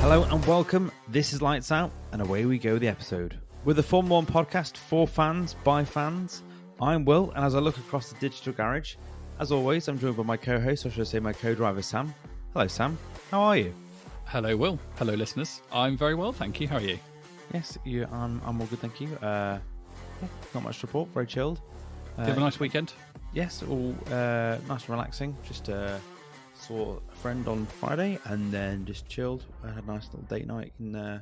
Hello and welcome. This is Lights Out, and away we go with the episode. We're the Formula One podcast for fans, by fans. I'm Will, and as I look across the digital garage, as always, I'm joined by my co-host, or should I say my co-driver, Sam. Hello, Sam. How are you? Hello, Will. Hello, listeners. I'm very well, thank you. How are you? Yes, I'm all good, thank you. Not much to report, very chilled. Did you have a nice weekend? Yes, all nice and relaxing. Just saw a friend on Friday and then just chilled. I had a nice little date night in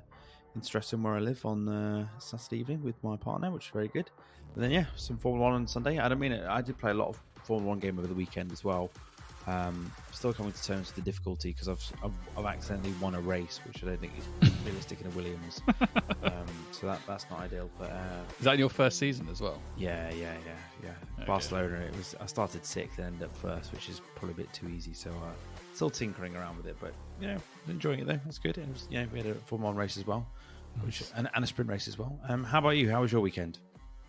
Streatham where I live on Saturday evening with my partner, which is very good. And then some Formula 1 on Sunday. I don't mean it. I did play a lot of Formula 1 game over the weekend as well. Still coming to terms with the difficulty because I've accidentally won a race, which I don't think is realistic in a Williams. So that's not ideal. But is that in your first season as well? Yeah. Okay. Barcelona. I started sixth and ended up first, which is probably a bit too easy. So still tinkering around with it, but enjoying it though. It's good. And we had a Formula 1 race as well, and a sprint race as well. How about you? How was your weekend?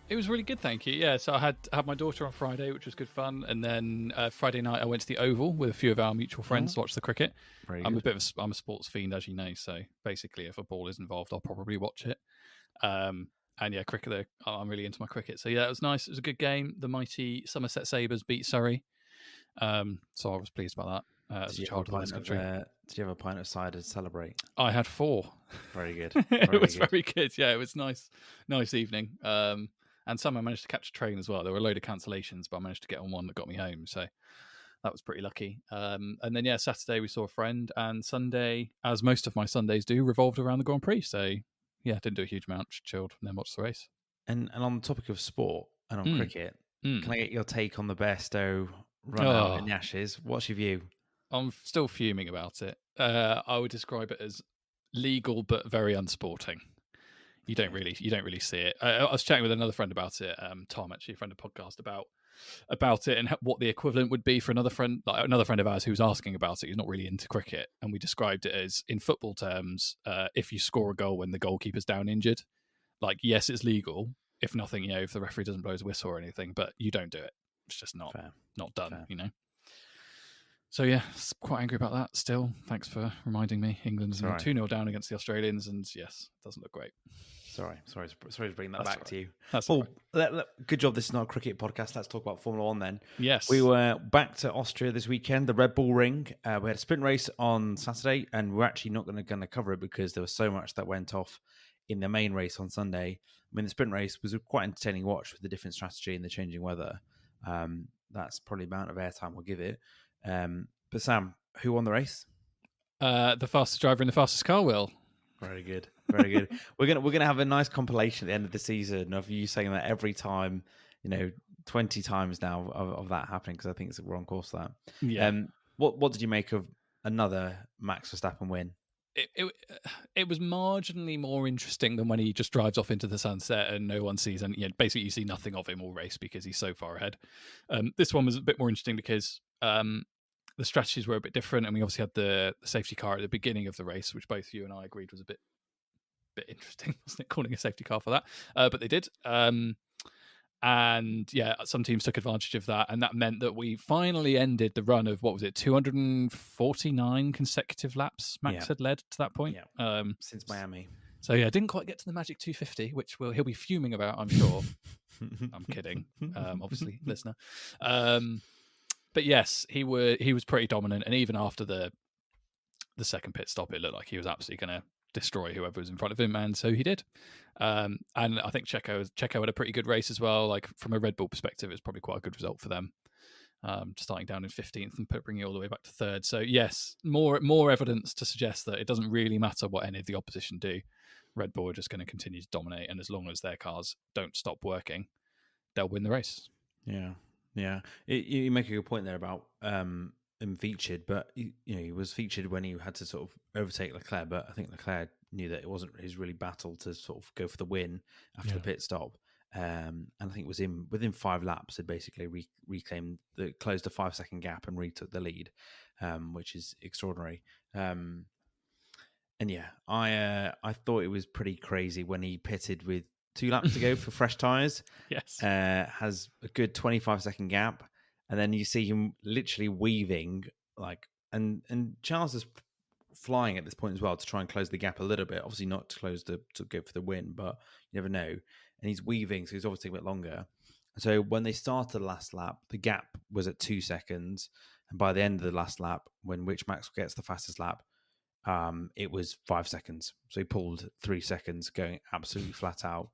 It was really good, thank you. Yeah, so I had my daughter on Friday, which was good fun, and then Friday night I went to the Oval with a few of our mutual friends to watch the cricket. I'm a sports fiend, as you know, so basically if a ball is involved, I'll probably watch it. And yeah, cricket, I'm really into my cricket. So yeah, it was nice. It was a good game. The mighty Somerset Sabres beat Surrey, so I was pleased about that. As a child of this country. Did you have a pint of cider to celebrate? I had 4. Very good. It was very good. Yeah, it was nice evening. And somehow managed to catch a train as well. There were a load of cancellations, but I managed to get on one that got me home. So that was pretty lucky. And then, Saturday we saw a friend. And Sunday, as most of my Sundays do, revolved around the Grand Prix. So, didn't do a huge amount. Just chilled and then watched the race. And on the topic of sport and on cricket, can I get your take on the Bairstow run out in the Ashes? What's your view? I'm still fuming about it. I would describe it as legal but very unsporting. You don't really see it. I was chatting with another friend about it, Tom, actually, a friend of the podcast, about it and what the equivalent would be for another friend of ours who was asking about it. He's not really into cricket, and we described it as, in football terms, if you score a goal when the goalkeeper's down injured, like yes, it's legal. If nothing, if the referee doesn't blow his whistle or anything, but you don't do it. It's just not done. Fair. So yeah, quite angry about that still. Thanks for reminding me. England's 2-0 down against the Australians, and yes, it doesn't look great. Sorry to bring that back to you. That's good job. This is not a cricket podcast. Let's talk about Formula 1 then. Yes. We were back to Austria this weekend, the Red Bull Ring. We had a sprint race on Saturday, and we're actually not going to cover it because there was so much that went off in the main race on Sunday. I mean, the sprint race was a quite entertaining watch with the different strategy and the changing weather. That's probably the amount of airtime we'll give it. But Sam, who won the race? The fastest driver in the fastest car, Will. Very good. We're gonna have a nice compilation at the end of the season of you saying that every time, 20 times now of that happening, because I think we're on course for that. Yeah. What did you make of another Max Verstappen win? It was marginally more interesting than when he just drives off into the sunset and no one sees, and basically you see nothing of him all race because he's so far ahead. This one was a bit more interesting because the strategies were a bit different, and we obviously had the safety car at the beginning of the race, which both you and I agreed was a bit interesting, wasn't it, calling a safety car for that? But they did. And some teams took advantage of that, and that meant that we finally ended the run of, 249 consecutive laps Max had led to that point. Since Miami. So didn't quite get to the magic 250, which he'll be fuming about, I'm sure. I'm kidding, obviously, listener. But yes, he was pretty dominant, and even after the second pit stop, it looked like he was absolutely going to destroy whoever was in front of him, and so he did. And I think Checo had a pretty good race as well. Like from a Red Bull perspective, it's probably quite a good result for them, starting down in 15th and bringing it all the way back to 3rd. So yes, more evidence to suggest that it doesn't really matter what any of the opposition do. Red Bull are just going to continue to dominate, and as long as their cars don't stop working, they'll win the race. Yeah. You make a good point there about him featured, but he was featured when he had to sort of overtake Leclerc, but I think Leclerc knew that it wasn't his really battle to sort of go for the win after the pit stop. And I think it was within 5 laps had basically closed a 5-second gap and retook the lead, which is extraordinary. I thought it was pretty crazy when he pitted with 2 laps to go for fresh tyres. Yes. Has a good 25-second gap. And then you see him literally weaving, and Charles has flying at this point as well to try and close the gap a little bit. Obviously not to go for the win, but you never know. And he's weaving, so he's obviously a bit longer. So when they started the last lap, the gap was at 2 seconds. And by the end of the last lap, when Max gets the fastest lap, it was 5 seconds. So he pulled 3 seconds, going absolutely flat out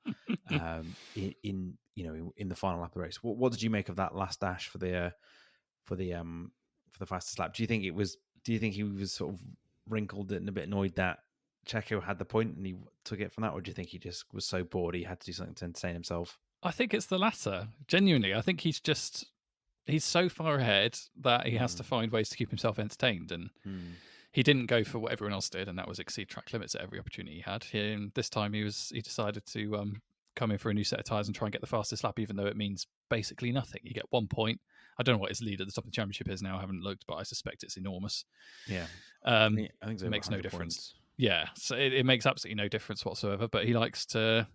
in the final lap of the race. What did you make of that last dash for the fastest lap? Do you think he was sort of wrinkled and a bit annoyed that Checo had the point and he took it from that, or do you think he just was so bored he had to do something to entertain himself? I think it's the latter. Genuinely, I think he's so far ahead that he has to find ways to keep himself entertained, and he didn't go for what everyone else did, and that was exceed track limits at every opportunity he had. And this time he decided to come in for a new set of tyres and try and get the fastest lap, even though it means basically nothing. You get 1 point. I don't know what his lead at the top of the championship is now. I haven't looked, but I suspect it's enormous. Yeah, I think so. It makes no difference. Points. Yeah, so it makes absolutely no difference whatsoever. But he likes to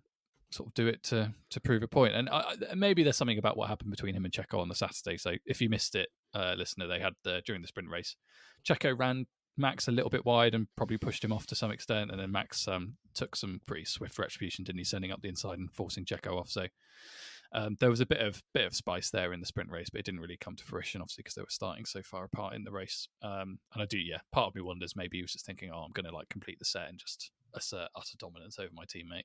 sort of do it to prove a point. And maybe there's something about what happened between him and Checo on the Saturday. So if you missed it, listener, they had during the sprint race, Checo ran Max a little bit wide and probably pushed him off to some extent, and then Max took some pretty swift retribution, didn't he, sending up the inside and forcing Checo off. So there was a bit of spice there in the sprint race, but it didn't really come to fruition, obviously, because they were starting so far apart in the race. And I do, part of me wonders maybe he was just thinking, I'm going to like complete the set and just assert utter dominance over my teammate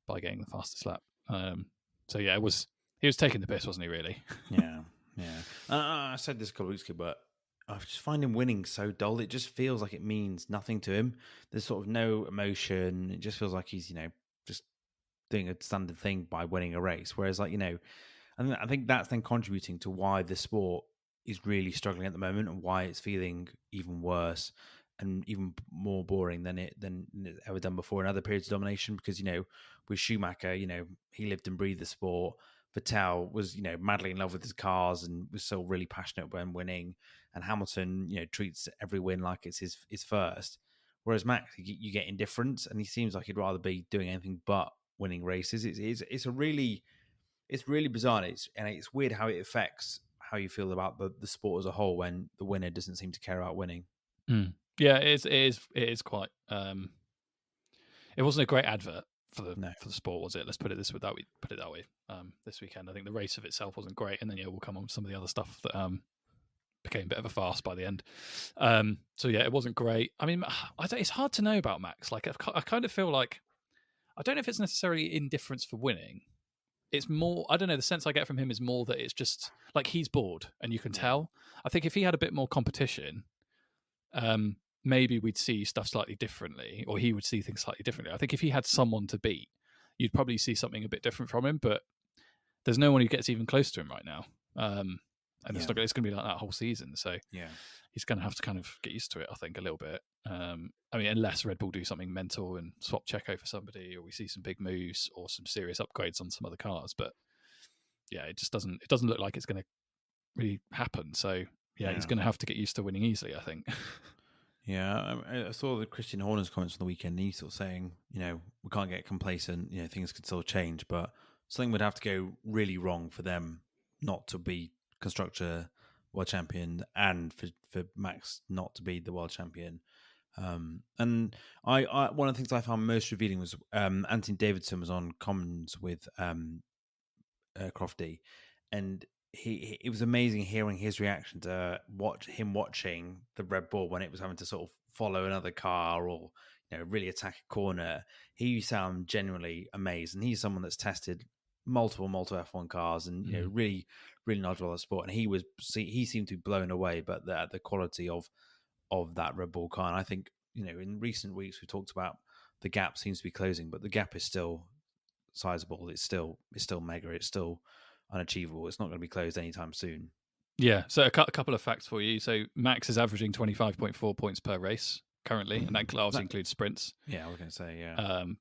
by getting the fastest lap. So yeah, he was taking the piss, wasn't he? Really? Yeah. I said this a couple of weeks ago, but I just find him winning so dull. It just feels like it means nothing to him. There's sort of no emotion. It just feels like he's, just doing a standard thing by winning a race. Whereas, I think that's then contributing to why the sport is really struggling at the moment and why it's feeling even worse and even more boring than it's ever done before in other periods of domination. Because, with Schumacher, he lived and breathed the sport. Vettel was, madly in love with his cars and was still really passionate when winning. And Hamilton, treats every win like it's his first. Whereas Max, you get indifference, and he seems like he'd rather be doing anything but winning races. It's really bizarre. And it's weird how it affects how you feel about the sport as a whole when the winner doesn't seem to care about winning. Yeah, it is quite. It wasn't a great advert for the sport, was it? Let's put it that way. This weekend, I think the race of itself wasn't great, and then we'll come on with some of the other stuff that became a bit of a farce by the end. So yeah, it wasn't great. I mean, it's hard to know about Max. Like, I kind of feel like I don't know if it's necessarily indifference for winning. It's more, I don't know, the sense I get from him is more that it's just like he's bored, and you can tell. I think if he had a bit more competition, maybe we'd see stuff slightly differently, or he would see things slightly differently. I think if he had someone to beat, you'd probably see something a bit different from him, but there's no one who gets even close to him right now. And it's going to be like that whole season. So he's going to have to kind of get used to it, I think, a little bit. Unless Red Bull do something mental and swap Checo for somebody, or we see some big moves or some serious upgrades on some other cars. But yeah, it doesn't look like it's going to really happen. So he's going to have to get used to winning easily, I think. Yeah, I saw the Christian Horner's comments on the weekend. And he's sort of saying, we can't get complacent. Things could still change, but something would have to go really wrong for them not to be constructor world champion, and for Max not to be the world champion. And I one of the things I found most revealing was Anthony Davidson was on comments with Crofty, and it was amazing hearing his reaction to watching the Red Bull when it was having to sort of follow another car or really attack a corner. He sounded genuinely amazed, and he's someone that's tested multiple F1 cars and really knowledgeable of the sport. And he seemed to be blown away, but the quality of that Red Bull car. And I think in recent weeks we talked about the gap seems to be closing, but the gap is still sizable. It's still mega. It's still unachievable. It's not going to be closed anytime soon. Yeah. So a couple of facts for you. So Max is averaging 25.4 points per race currently, and that obviously includes sprints. Yeah, I was going to say,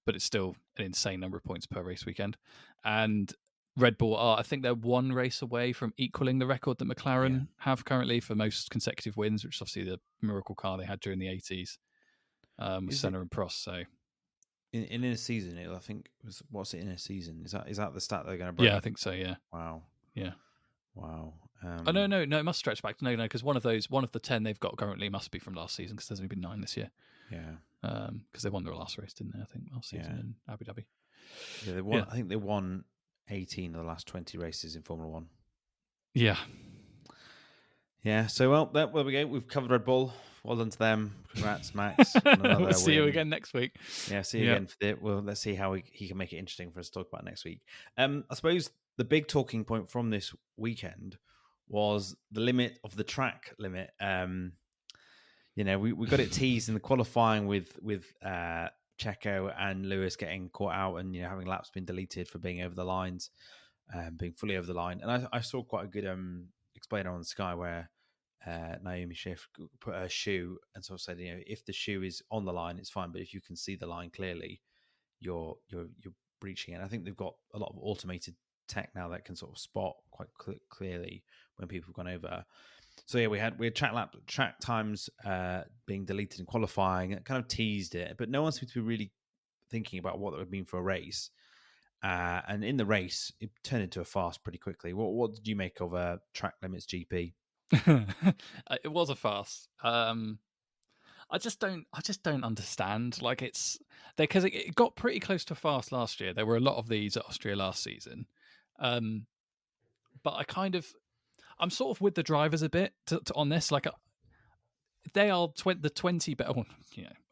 but it's still an insane number of points per race weekend. And Red Bull I think they're one race away from equaling the record that McLaren have currently for most consecutive wins, which is obviously the miracle car they had during the 80s with Senna and Prost. So in a season, I think what's it in a season? Is that the stat they're going to break? Yeah, I think so. Yeah. Wow. Yeah. Wow. Oh no, it must stretch back. No, because one of the 10 they've got currently must be from last season because there's only been 9 this year. Yeah. Because they won their last race, didn't they? I think last season in Abu Dhabi. Yeah, they won. I think they won 18 of the last 20 races in Formula One. Yeah. Yeah. So there we go. We've covered Red Bull. Well done to them. Congrats, Max. We'll see you again next week. Yeah, see you again for it. Well, let's see how he can make it interesting for us to talk about next week. I suppose the big talking point from this weekend was the limit of the track limit. We got it teased in the qualifying with Checo and Lewis getting caught out and having laps been deleted for being over the lines, being fully over the line. And I saw quite a good explainer on Sky where Naomi Schiff put her shoe and sort of said, if the shoe is on the line, it's fine, but if you can see the line clearly, you're breaching it. And I think they've got a lot of automated tech now that can sort of spot quite clearly when people have gone over. So we had track times being deleted in qualifying. It kind of teased it, but no one seemed to be really thinking about what that would mean for a race. And in the race, it turned into a farce pretty quickly. What did you make of track limits GP? It was a farce. I just don't understand. Like because it got pretty close to a farce last year. There were a lot of these at Austria last season, but I'm sort of with the drivers a bit on this. Like they are the 20 best. Well,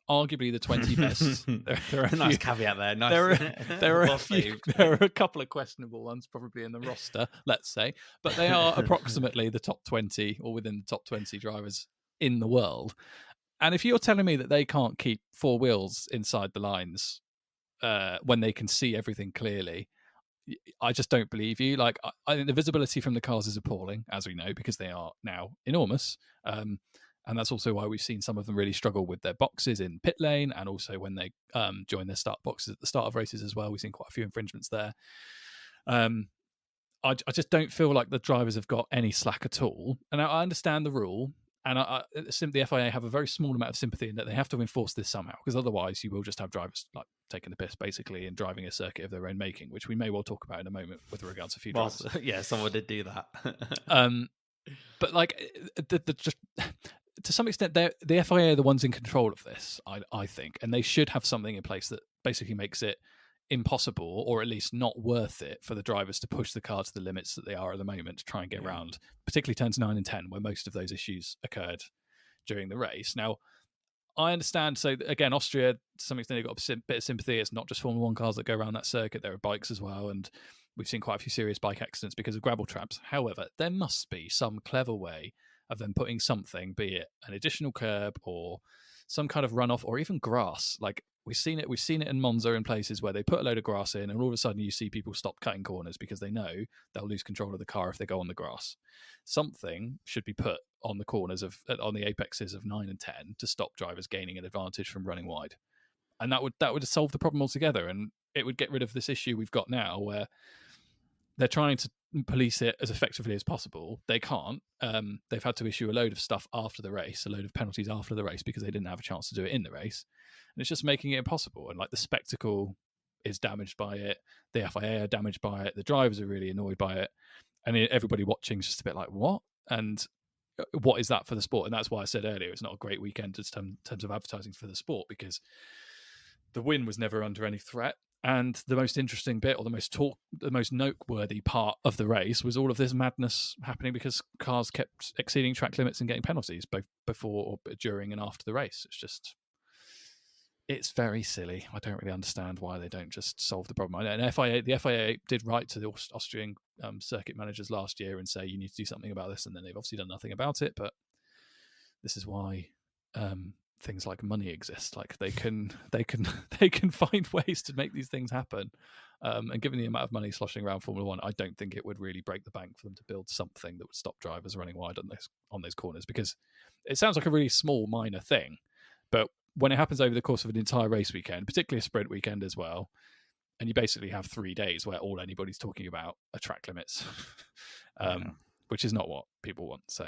arguably the 20 best. There are a nice few, caveat there. Nice. There are a couple of questionable ones probably in the roster, let's say, but they are approximately the top 20 or within the top 20 drivers in the world. And if you're telling me that they can't keep 4 wheels inside the lines when they can see everything clearly, I just don't believe you. Like, I think the visibility from the cars is appalling, as we know, because they are now enormous. And that's also why we've seen some of them really struggle with their boxes in pit lane, and also when they join their start boxes at the start of races as well. We've seen quite a few infringements there. I just don't feel like the drivers have got any slack at all. And I understand the rule, and the FIA have a very small amount of sympathy in that they have to enforce this somehow, because otherwise you will just have drivers like taking the piss basically and driving a circuit of their own making, which we may well talk about in a moment with regards to a few drivers. Yeah, someone did do that. But like just to some extent, the FIA are the ones in control of this, I think, and they should have something in place that basically makes it impossible, or at least not worth it, for the drivers to push the car to the limits that they are at the moment to try and get around, particularly turns 9 and 10, where most of those issues occurred during the race. Now, I understand. So again, Austria, to some extent, they've got a bit of sympathy. It's not just Formula One cars that go around that circuit. There are bikes as well, and we've seen quite a few serious bike accidents because of gravel traps. However, there must be some clever way of them putting something, be it an additional curb or some kind of runoff or even grass. Like we've seen it in Monza in places where they put a load of grass in and all of a sudden you see people stop cutting corners because they know they'll lose control of the car if they go on the grass. Something should be put on the corners on the apexes of 9 and 10 to stop drivers gaining an advantage from running wide. And that would solve the problem altogether, and it would get rid of this issue we've got now where they're trying to police it as effectively as possible. They can't. They've had to issue a load of stuff after the race, a load of penalties after the race because they didn't have a chance to do it in the race. And it's just making it impossible. And like the spectacle is damaged by it. The FIA are damaged by it. The drivers are really annoyed by it. And everybody watching is just a bit like, what? And what is that for the sport? And that's why I said earlier, it's not a great weekend in terms of advertising for the sport, because the win was never under any threat. And the most interesting bit, or the most noteworthy part of the race, was all of this madness happening because cars kept exceeding track limits and getting penalties both before, during, and after the race. It's very silly. I don't really understand why they don't just solve the problem. And the FIA did write to the Austrian circuit managers last year and say, you need to do something about this, and then they've obviously done nothing about it. But this is why things like money exist. Like they can find ways to make these things happen. And given the amount of money sloshing around Formula One, I don't think it would really break the bank for them to build something that would stop drivers running wide on those corners, because it sounds like a really small, minor thing, but when it happens over the course of an entire race weekend, particularly a sprint weekend as well, and you basically have 3 days where all anybody's talking about are track limits, which is not what people want. So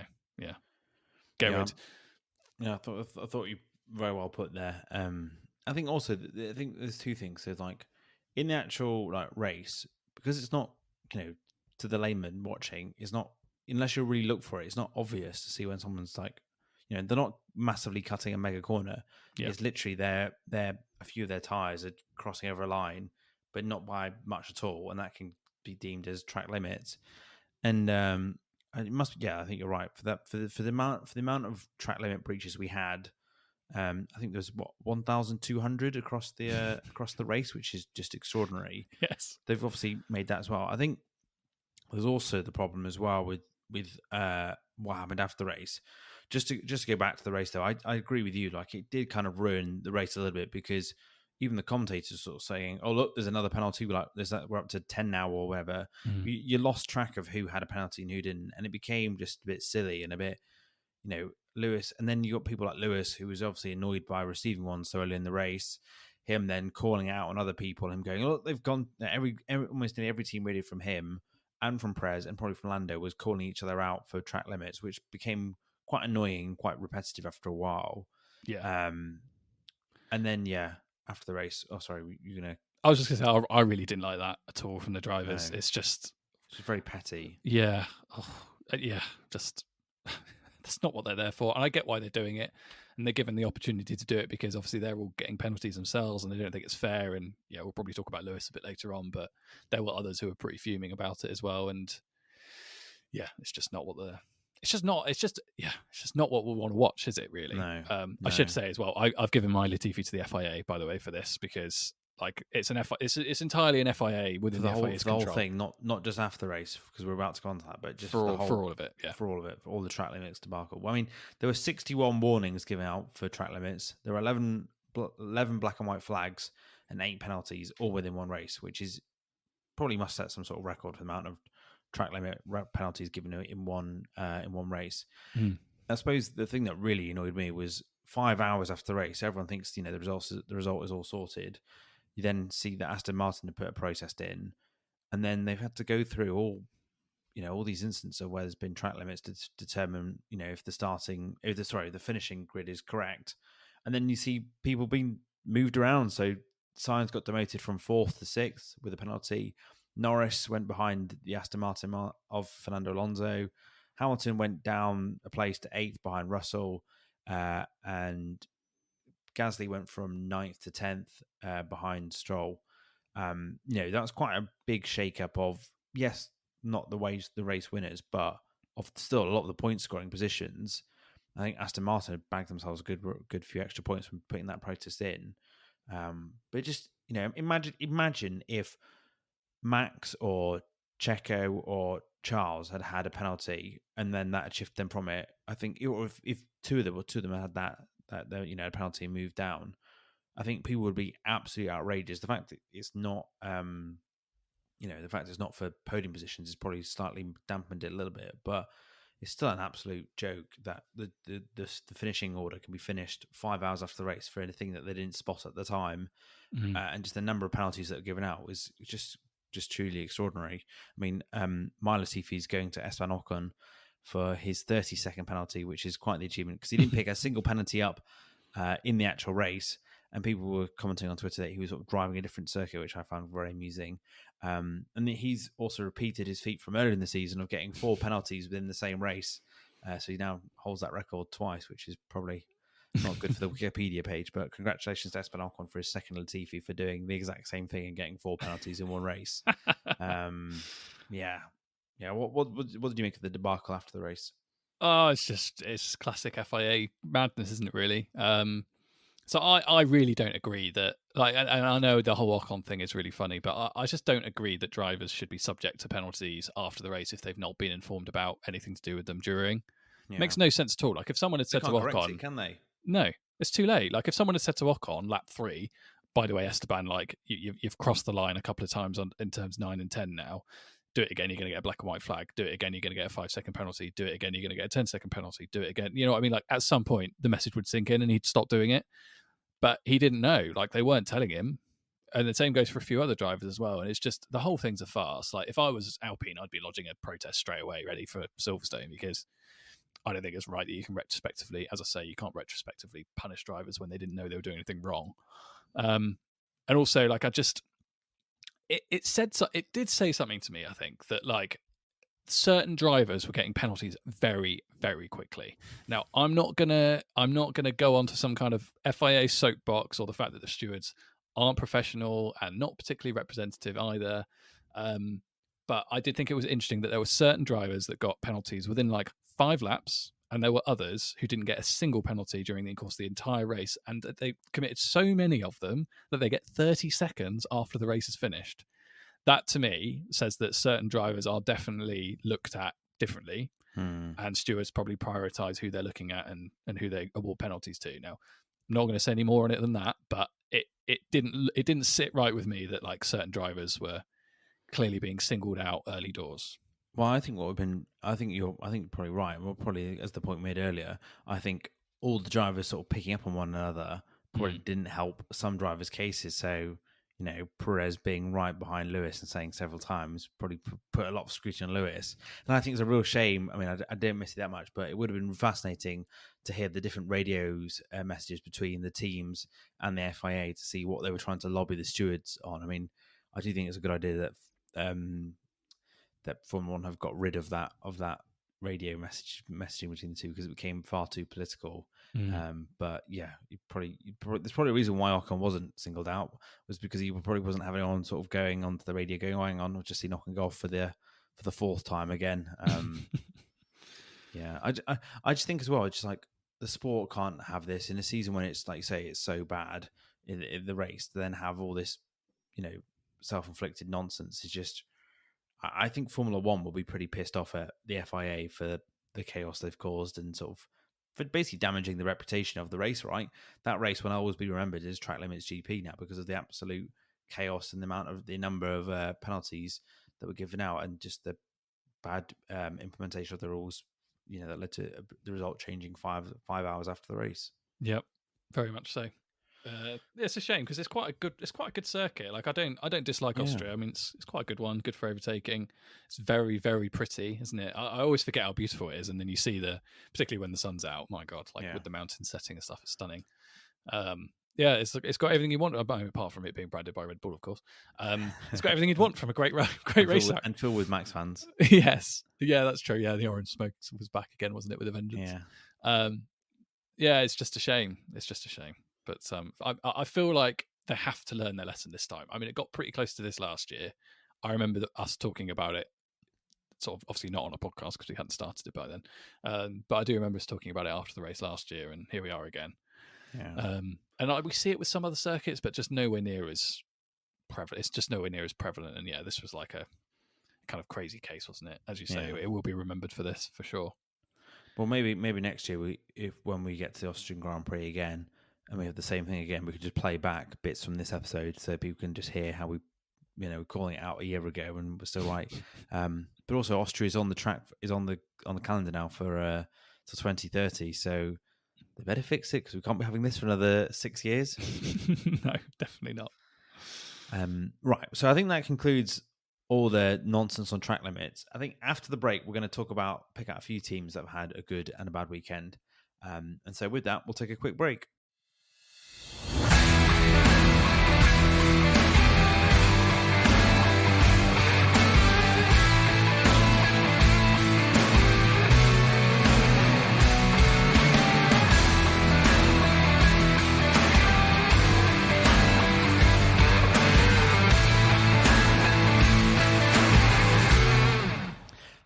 get rid. Yeah, I thought you very well put there. I think also I think there's two things. So like in the actual like race, because it's not, to the layman watching, it's not unless you really look for it, it's not obvious to see when someone's like, they're not massively cutting a mega corner. Yeah. It's literally they're a few of their tires are crossing over a line, but not by much at all, and that can be deemed as track limits. And it must be, I think you're right for that for the amount of track limit breaches we had. I think there was 1,200 across the race, which is just extraordinary. Yes, they've obviously made that as well. I think there's also the problem as well with what happened after the race. Just to go back to the race, though, I agree with you. Like, it did kind of ruin the race a little bit, because even the commentators sort of saying, "Oh, look, there's another penalty. We're up to 10 now or whatever." You lost track of who had a penalty and who didn't, and it became just a bit silly and a bit, Lewis. And then you got people like Lewis, who was obviously annoyed by receiving one so early in the race. Him then calling out on other people, him going, "Look, they've gone." Almost every team really from him and from Prez and probably from Lando was calling each other out for track limits, which became quite annoying, quite repetitive after a while. Yeah. And then after the race, sorry, you're gonna. I was just gonna say I really didn't like that at all from the drivers. No. It's just very petty. Yeah. Just that's not what they're there for. And I get why they're doing it, and they're given the opportunity to do it because obviously they're all getting penalties themselves and they don't think it's fair. And we'll probably talk about Lewis a bit later on, but there were others who were pretty fuming about it as well. And it's just not what it's just not what we want to watch, is it really? No. I should say as well, I've given my Latifi to the FIA, by the way, for this, because like it's entirely an FIA within the FIA's control. The whole thing, not just after the race, because we're about to go on to that, but just for all of it, for all the track limits debacle. Well, I mean, there were 61 warnings given out for track limits. There were 11 black and white flags and 8 penalties, all within one race, which is probably must set some sort of record for the amount of track limit penalties given in one race. I suppose the thing that really annoyed me was 5 hours after the race, everyone thinks the result is all sorted. You then see that Aston Martin have put a protest in, and then they've had to go through all these instances of where there's been track limits to determine if the finishing grid is correct, and then you see people being moved around. So Sainz got demoted from 4th to 6th with a penalty. Norris went behind the Aston Martin of Fernando Alonso. Hamilton went down a place to 8th behind Russell, and Gasly went from 9th to 10th behind Stroll. That was quite a big shake-up of, yes, not the race winners, but of still a lot of the point scoring positions. I think Aston Martin had bagged themselves a good few extra points from putting that protest in. But just imagine if Max or Checo or Charles had a penalty and then that had shifted them from it. I think if two of them had that a penalty moved down, I think people would be absolutely outrageous. The fact that it's not for podium positions is probably slightly dampened it a little bit, but it's still an absolute joke that the finishing order can be finished 5 hours after the race for anything that they didn't spot at the time. And just the number of penalties that are given out was just truly extraordinary. I mean, my Latifi is going to Esteban Ocon for his 30-second penalty, which is quite the achievement because he didn't pick a single penalty up in the actual race. And people were commenting on Twitter that he was sort of driving a different circuit, which I found very amusing. And he's also repeated his feat from earlier in the season of getting 4 penalties within the same race. So he now holds that record twice, which is probably not good for the Wikipedia page. But congratulations to Esteban Ocon for his second Latifi for doing the exact same thing and getting 4 penalties in one race. Yeah. What did you make of the debacle after the race? Oh, it's classic FIA madness, isn't it? Really. So I really don't agree that, like, and I know the whole Ocon thing is really funny, but I just don't agree that drivers should be subject to penalties after the race if they've not been informed about anything to do with them during. Yeah. Makes no sense at all. Like if someone had said to Ocon, can they? No, it's too late. Like if someone had said to Ocon, lap 3, by the way, Esteban, like you've crossed the line a couple of times in turns 9 and 10 now. Do it again, you're going to get a black and white flag. Do it again, you're going to get a 5-second penalty. Do it again, you're going to get a 10-second penalty. Do it again. You know what I mean? Like at some point, the message would sink in and he'd stop doing it. But he didn't know. Like they weren't telling him. And the same goes for a few other drivers as well. And it's just, the whole thing's a farce. Like if I was Alpine, I'd be lodging a protest straight away ready for Silverstone because I don't think it's right that you can retrospectively, as I say, you can't retrospectively punish drivers when they didn't know they were doing anything wrong. And also, like, it did say something to me, I think, that like certain drivers were getting penalties very, very quickly. Now, I'm not gonna go onto some kind of FIA soapbox or the fact that the stewards aren't professional and not particularly representative either. But I did think it was interesting that there were certain drivers that got penalties within like 5 laps, and there were others who didn't get a single penalty during the course of the entire race, and they committed so many of them that they get 30 seconds after the race is finished. That to me says that certain drivers are definitely looked at differently, and stewards probably prioritize who they're looking at and who they award penalties to. Now, I'm not going to say any more on it than that, but it didn't sit right with me that like certain drivers were clearly being singled out early doors. Well, I think I think you're probably right. Well, probably as the point made earlier, I think all the drivers sort of picking up on one another probably didn't help some drivers' cases. So, you know, Perez being right behind Lewis and saying several times probably put a lot of scrutiny on Lewis. And I think it's a real shame. I mean, I didn't miss it that much, but it would have been fascinating to hear the different radios messages between the teams and the FIA to see what they were trying to lobby the stewards on. I mean, I do think it's a good idea that that Formula One have got rid of that radio messaging between the two because it became far too political. But yeah, there's probably a reason why Ocon wasn't singled out was because he probably wasn't having anyone sort of going onto the radio going, "Oh, hang on, we'll just see knocking off for the 4th time again." Yeah, I just think as well, it's just like the sport can't have this in a season when it's like, say, it's so bad in the race to then have all this, you know, self-inflicted nonsense. Is just, I think Formula One will be pretty pissed off at the FIA for the chaos they've caused and sort of for basically damaging the reputation of the race, right? That race will always be remembered as Track Limits GP now because of the absolute chaos and the number of penalties that were given out and just the bad implementation of the rules, you know, that led to the result changing 5 hours after the race. Yep, very much so. It's a shame because it's quite a good circuit. Like I don't dislike Austria. I mean, it's quite a good one, good for overtaking. It's very, very pretty, isn't it? I always forget how beautiful it is, and then you see particularly when the sun's out. My God, with the mountains setting and stuff, it's stunning. Yeah, it's got everything you want, apart from it being branded by Red Bull, of course. It's got everything you'd want from a great race and filled with Max fans. Yes, yeah, that's true. Yeah, the orange smoke was back again, wasn't it, with a vengeance? Yeah. Yeah, it's just a shame. But I feel like they have to learn their lesson this time. I mean, it got pretty close to this last year. I remember us talking about it, sort of obviously not on a podcast because we hadn't started it by then. But I do remember us talking about it after the race last year, and here we are again. Yeah. And we see it with some other circuits, but just nowhere near as prevalent. It's just nowhere near as prevalent. And yeah, this was like a kind of crazy case, wasn't it? As you say, it will be remembered for this for sure. Well, maybe next year when we get to the Austrian Grand Prix again, and we have the same thing again, we could just play back bits from this episode so people can just hear how we, you know, calling it out a year ago and we're still right. But also Austria is on the calendar now for till 2030, so they better fix it because we can't be having this for another 6 years. No, definitely not. Right, so I think that concludes all the nonsense on track limits. I think after the break, we're going to pick out a few teams that have had a good and a bad weekend. And so with that, we'll take a quick break.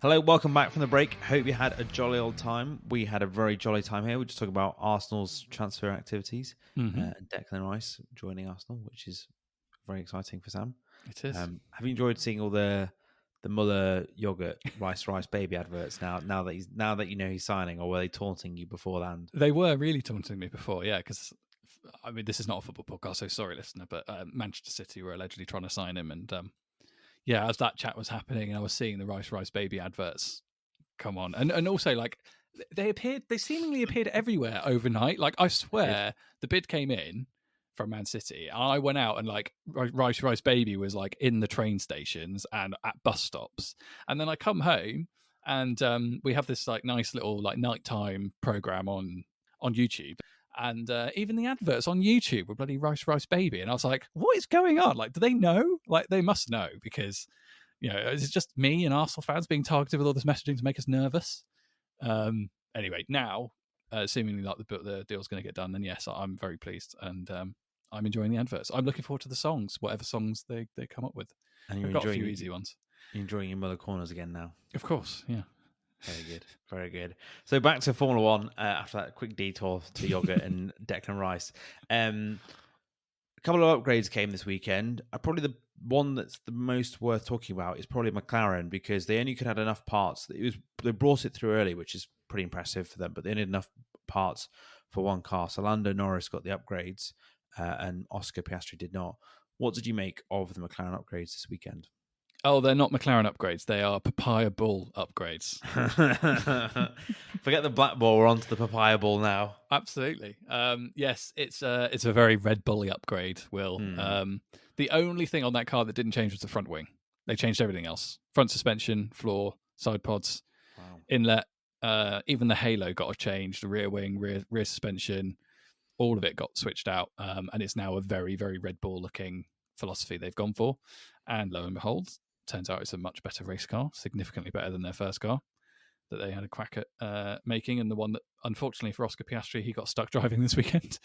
Hello, welcome back from the break. Hope you had a jolly old time. We had a very jolly time here. We just talked about Arsenal's transfer activities. Declan Rice joining Arsenal, which is very exciting for Sam. It is. Have you enjoyed seeing all the Muller yogurt rice baby adverts now that you know he's signing, or were they taunting you beforehand? They were really taunting me before, yeah, because I mean this is not a football podcast, so sorry, listener, but Manchester City were allegedly trying to sign him, and yeah, as that chat was happening and I was seeing the rice baby adverts come on, and also like they seemingly appeared everywhere overnight. Like I swear the bid came in from Man City, and I went out and like rice baby was like in the train stations and at bus stops, and then I come home and we have this like nice little like nighttime program on YouTube. And even the adverts on YouTube were bloody rice baby. And I was like, what is going on? Like, do they know? Like, they must know because, is it just me and Arsenal fans being targeted with all this messaging to make us nervous? Anyway, now seemingly like the deal's going to get done, then yes, I'm very pleased, and I'm enjoying the adverts. I'm looking forward to the songs, whatever songs they come up with. And you're I've got a few easy ones. You're enjoying your Muller corners again now. Of course, yeah. Very good, very good. So back to Formula One after that quick detour to yogurt and Declan Rice. A couple of upgrades came this weekend. Probably the one that's the most worth talking about is probably McLaren, because they only could have enough parts. They brought it through early, which is pretty impressive for them, but they only had enough parts for one car. So Lando Norris got the upgrades, and Oscar Piastri did not. What did you make of the McLaren upgrades this weekend? Oh, they're not McLaren upgrades. They are Papaya Bull upgrades. Forget the black ball. We're on to the Papaya Ball now. Absolutely. Yes, it's a very Red Bully upgrade, Will. The only thing on that car that didn't change was the front wing. They changed everything else. Front suspension, floor, side pods, inlet, even the halo got changed. The rear wing, rear suspension, all of it got switched out. And it's now a very, very Red Bull looking philosophy they've gone for. And lo and behold, turns out it's a much better race car, significantly better than their first car that they had a crack at making, and the one that, unfortunately for Oscar Piastri, he got stuck driving this weekend.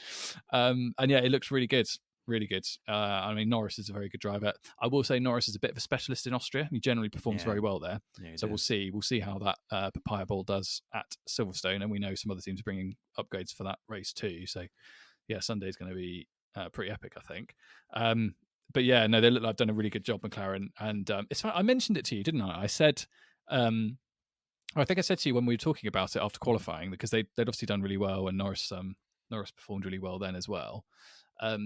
And yeah, it looks really good, really good. I mean, Norris is a very good driver. I will say Norris is a bit of a specialist in Austria. He generally performs very well there. Yeah, so we'll see how that Papaya Ball does at Silverstone, and we know some other teams are bringing upgrades for that race too. So yeah, Sunday's going to be pretty epic, I think. But yeah, no, they look like I've done a really good job, McLaren. And it's funny, I mentioned it to you, didn't I? I said, I think I said to you when we were talking about it after qualifying, because they'd obviously done really well, and Norris performed really well then as well. I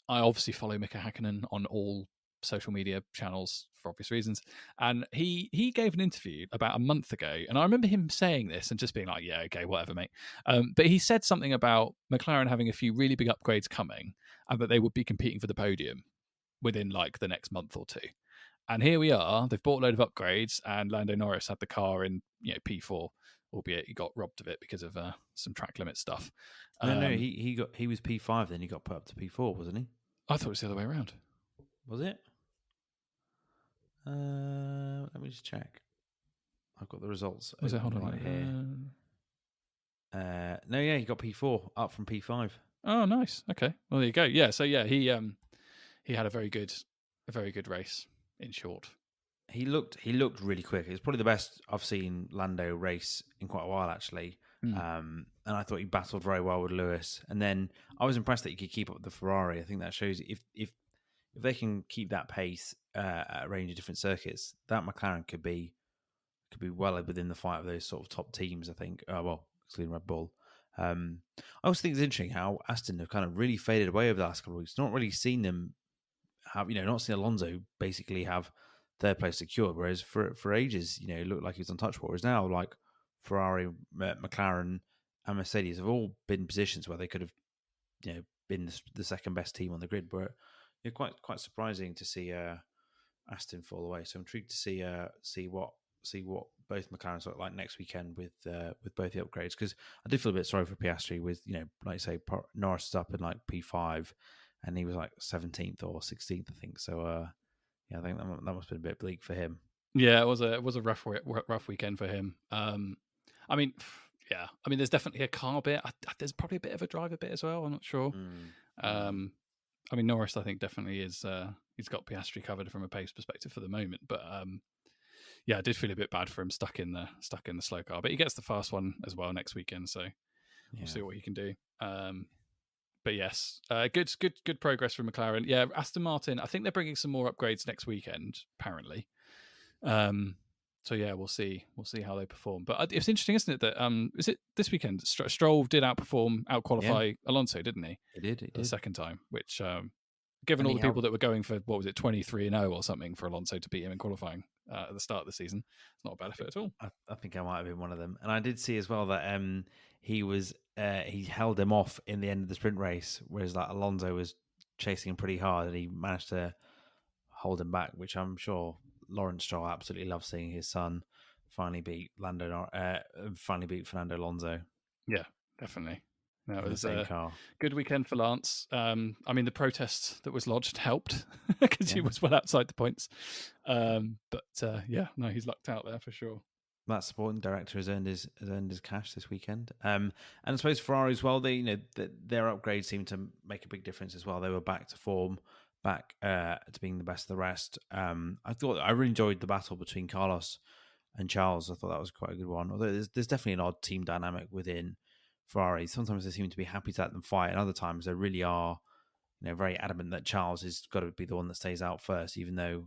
obviously follow Mika Hakkinen on all social media channels for obvious reasons, and he gave an interview about a month ago, and I remember him saying this and just being like, yeah, okay, whatever, mate. But he said something about McLaren having a few really big upgrades coming, and that they would be competing for the podium within like the next month or two. And here we are. They've bought a load of upgrades, and Lando Norris had the car in P4, albeit he got robbed of it because of some track limit stuff. No, he was P5, then he got put up to P4, wasn't he? I thought it was the other way around. Was it? Let me just check. I've got the results. Was it? Hold on, right here. No, yeah, he got P4 up from P5. Oh, nice. Okay, well there you go. Yeah, so yeah, he had a very good race. In short, he looked really quick. It was probably the best I've seen Lando race in quite a while, actually. And I thought he battled very well with Lewis. And then I was impressed that he could keep up with the Ferrari. I think that shows if they can keep that pace at a range of different circuits, that McLaren could be well within the fight of those sort of top teams. I think. Excluding Red Bull. I also think it's interesting how Aston have kind of really faded away over the last couple of weeks. Not really seen them have, not seen Alonso basically have third place secured, whereas for ages, it looked like he was untouchable. Whereas now, like Ferrari, McLaren, and Mercedes have all been in positions where they could have, been the second best team on the grid. But quite surprising to see Aston fall away. So I'm intrigued to see what both McLarens look like next weekend with both the upgrades, because I did feel a bit sorry for Piastri with like you say, Norris is up in like P5. And he was like 17th or 16th, I think. So, I think that must have been a bit bleak for him. Yeah, it was a rough weekend for him. I mean, there's definitely a car bit. There's probably a bit of a driver bit as well. I'm not sure. I mean, Norris, I think definitely is. He's got Piastri covered from a pace perspective for the moment. But I did feel a bit bad for him stuck in the slow car. But he gets the fast one as well next weekend, so we'll see what he can do. But yes, good progress from McLaren. Yeah, Aston Martin, I think they're bringing some more upgrades next weekend, apparently. So yeah, we'll see how they perform. But it's interesting, isn't it, that is it this weekend? Stroll did out-qualify Alonso, didn't he? He did. The second time, which given all the people that were going for 23-0 or something for Alonso to beat him in qualifying at the start of the season, it's not a bad effort at all. I think I might have been one of them. And I did see as well that he held him off in the end of the sprint race, whereas like Alonso was chasing him pretty hard, and he managed to hold him back, which I'm sure Lawrence Stroll absolutely loves seeing his son finally beat Fernando Alonso. Yeah, definitely. No, it in the was same a car. good weekend for Lance. I mean, the protest that was lodged helped because he Yeah. was well outside the points. Yeah, no, he's lucked out there for sure. That sporting director has earned his cash this weekend. And I suppose Ferrari as well. Their upgrades seem to make a big difference as well. They were back to form, back to being the best of the rest. I really enjoyed the battle between Carlos and Charles. I thought that was quite a good one. Although there's definitely an odd team dynamic within Ferrari. Sometimes they seem to be happy to let them fight, and other times they really are, very adamant that Charles has got to be the one that stays out first, even though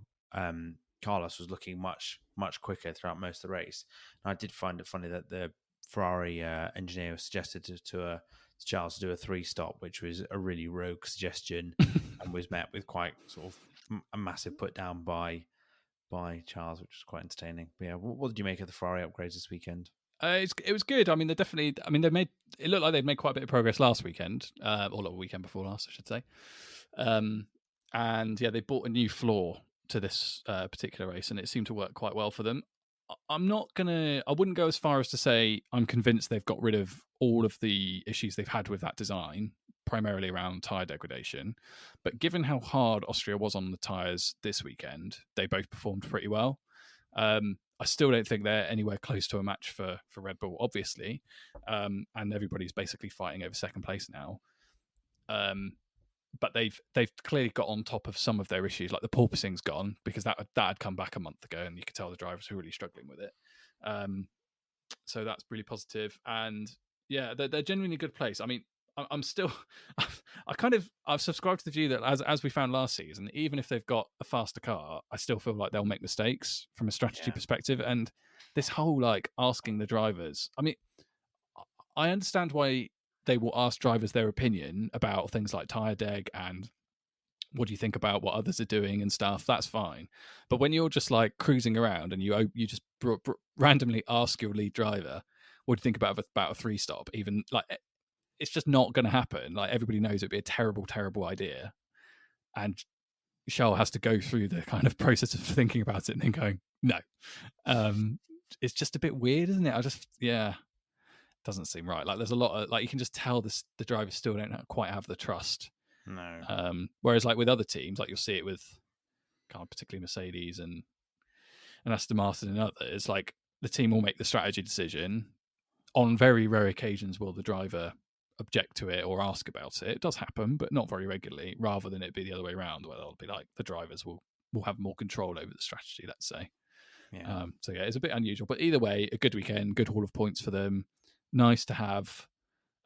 Carlos was looking much quicker throughout most of the race. And I did find it funny that the Ferrari engineer suggested to Charles to do a 3-stop, which was a really rogue suggestion and was met with quite sort of a massive put down by Charles, which was quite entertaining. But yeah, what did you make of the Ferrari upgrades this weekend? It was good. I mean, they made it looked like they'd made quite a bit of progress last weekend, or the weekend before last, I should say. And yeah, they bought a new floor to this particular race, and it seemed to work quite well for them. I wouldn't go as far as to say I'm convinced they've got rid of all of the issues they've had with that design, primarily around tyre degradation. But given how hard Austria was on the tyres this weekend, they both performed pretty well. I still don't think they're anywhere close to a match for Red Bull, obviously, and everybody's basically fighting over second place now. But they've clearly got on top of some of their issues, like the porpoising's gone because that had come back a month ago, and you could tell the drivers were really struggling with it. So that's really positive, and yeah, they're genuinely a good place. I mean, I'm still, I've subscribed to the view that as we found last season, even if they've got a faster car, I still feel like they'll make mistakes from a strategy perspective. And this whole asking the drivers, I mean, I understand why they will ask drivers their opinion about things like tyre deg and what do you think about what others are doing and stuff. That's fine, but when you're just cruising around and you just randomly ask your lead driver, what do you think about a 3-stop, even it's just not going to happen. Everybody knows it'd be a terrible, terrible idea. And Charles has to go through the kind of process of thinking about it and then going, no. It's just a bit weird, isn't it? Doesn't seem right. There's a lot of, you can just tell the drivers still don't quite have the trust. No. Whereas with other teams, you'll see it with kind of particularly Mercedes and Aston Martin and others, the team will make the strategy decision. On very rare occasions will the driver object to it or ask about it. It does happen, but not very regularly, rather than it be the other way around, where they'll be the drivers will have more control over the strategy, let's say. Yeah. So yeah, it's a bit unusual, but either way, a good weekend, good haul of points for them. Nice to have